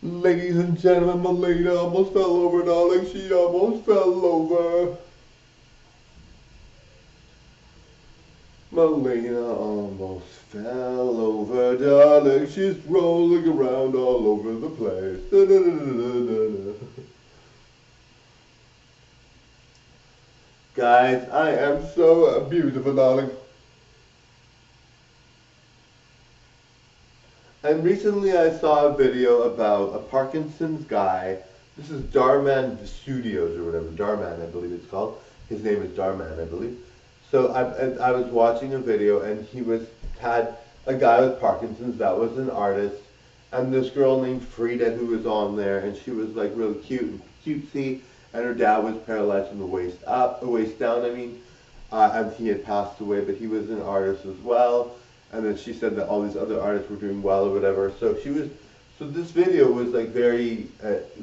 Ladies and gentlemen, Melina almost fell over, darling. She almost fell over. Melina almost fell over, darling. She's rolling around all over the place. Da, da, da, da, da, da. Guys, I am so beautiful, darling. And recently I saw a video about a Parkinson's guy. This is Darman Studios or whatever. Darman, I believe it's called. His name is Darman, I believe. So I was watching a video and had a guy with Parkinson's that was an artist, and this girl named Frida who was on there, and she was like really cute and cutesy, and her dad was paralyzed from the waist up, the waist down. I mean, and he had passed away, but he was an artist as well. And then she said that all these other artists were doing well or whatever. So this video was like very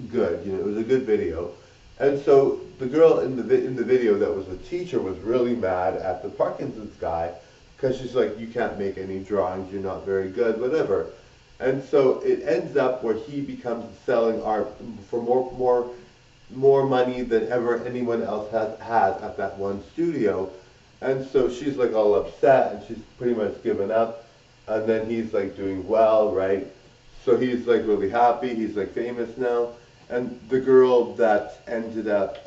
good. You know, it was a good video. And so the girl in the video that was the teacher was really mad at the Parkinson's guy because she's like, you can't make any drawings, you're not very good, whatever. And so it ends up where he becomes selling art for more money than ever anyone else has at that one studio. And so she's like all upset and she's pretty much given up. And then he's like doing well, right? So he's like really happy. He's like famous now. And the girl that ended up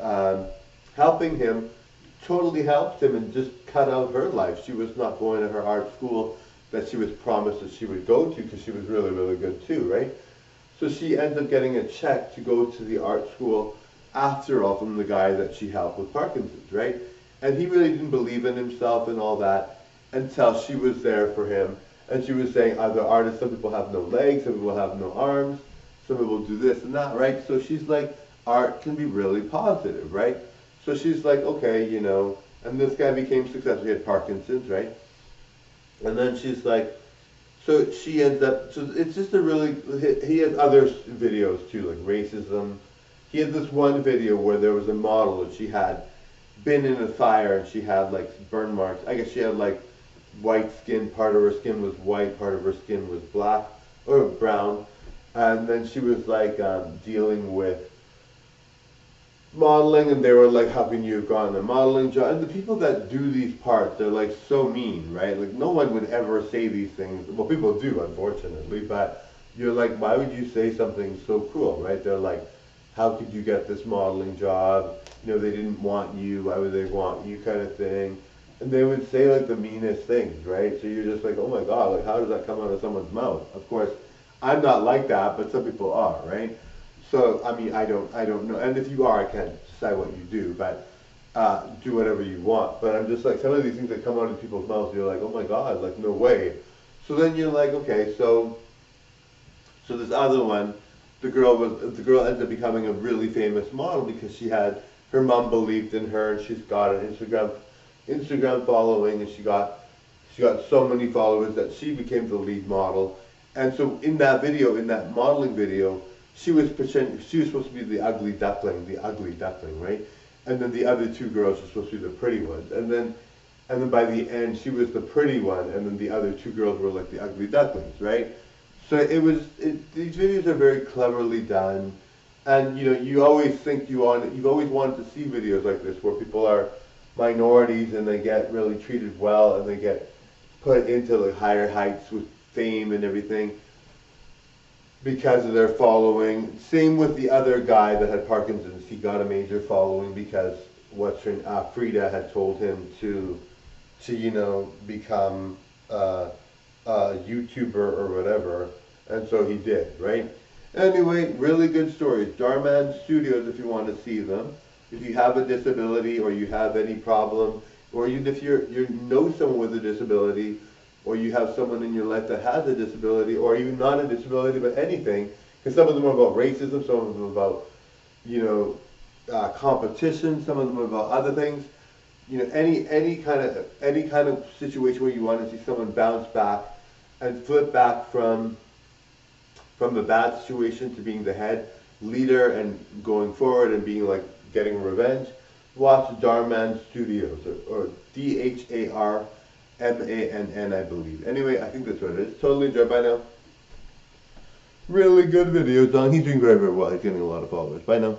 helping him totally helped him and just cut out her life. She was not going to her art school that she was promised that she would go to because she was really, really good too, right? So she ends up getting a check to go to the art school after all from the guy that she helped with Parkinson's, right? And he really didn't believe in himself and all that until she was there for him. And she was saying, other artists, some people have no legs, some people have no arms, some people do this and that, right? So she's like, art can be really positive, right? So she's like, okay, you know, and this guy became successful. He had Parkinson's, right? And then she's like, so she ends up, so it's just a really, he has other videos too, like racism. He had this one video where there was a model and she had been in a fire and she had like burn marks. I guess she had like white skin, part of her skin was white, part of her skin was black or brown. And then she was like dealing with modeling and they were like helping you go on a modeling job. And the people that do these parts, they're like so mean, right? Like no one would ever say these things. Well, people do, unfortunately, but you're like, why would you say something so cruel, right? They're like, how could you get this modeling job? You know, they didn't want you, why would they want you, kind of thing. And they would say like the meanest things, right? So you're just like, oh my God, like how does that come out of someone's mouth? Of course, I'm not like that, but some people are, right? So, I mean, I don't know. And if you are, I can't decide what you do, but do whatever you want. But I'm just like, some of these things that come out of people's mouths, you're like, oh my God, like no way. So then you're like, okay, so this other one, the girl ends up becoming a really famous model because her mom believed in her and she's got an Instagram following and she got so many followers that she became the lead model. And so in that modeling video, she was supposed to be the ugly duckling, right? And then the other two girls were supposed to be the pretty ones. And then by the end, she was the pretty one, and then the other two girls were like the ugly ducklings, right? So these videos are very cleverly done, and you know you always you've always wanted to see videos like this where people are minorities and they get really treated well and they get put into like higher heights with fame and everything because of their following. Same with the other guy that had Parkinson's. He got a major following because Frida had told him to you know become a YouTuber or whatever, and so he did, right? Anyway, really good stories. Darman Studios, if you want to see them. If you have a disability or you have any problem, or even if you know someone with a disability, or you have someone in your life that has a disability, or even not a disability, but anything, because some of them are about racism, some of them are about, you know, competition, some of them are about other things. You know, any kind of situation where you want to see someone bounce back and flip back from the bad situation to being the head leader and going forward and being like getting revenge, watch Darman Studios or Dharmann, I believe. Anyway, I think that's what it is. Totally enjoy. Bye now. really good videos on. He's doing very, very well. He's getting a lot of followers. Bye now.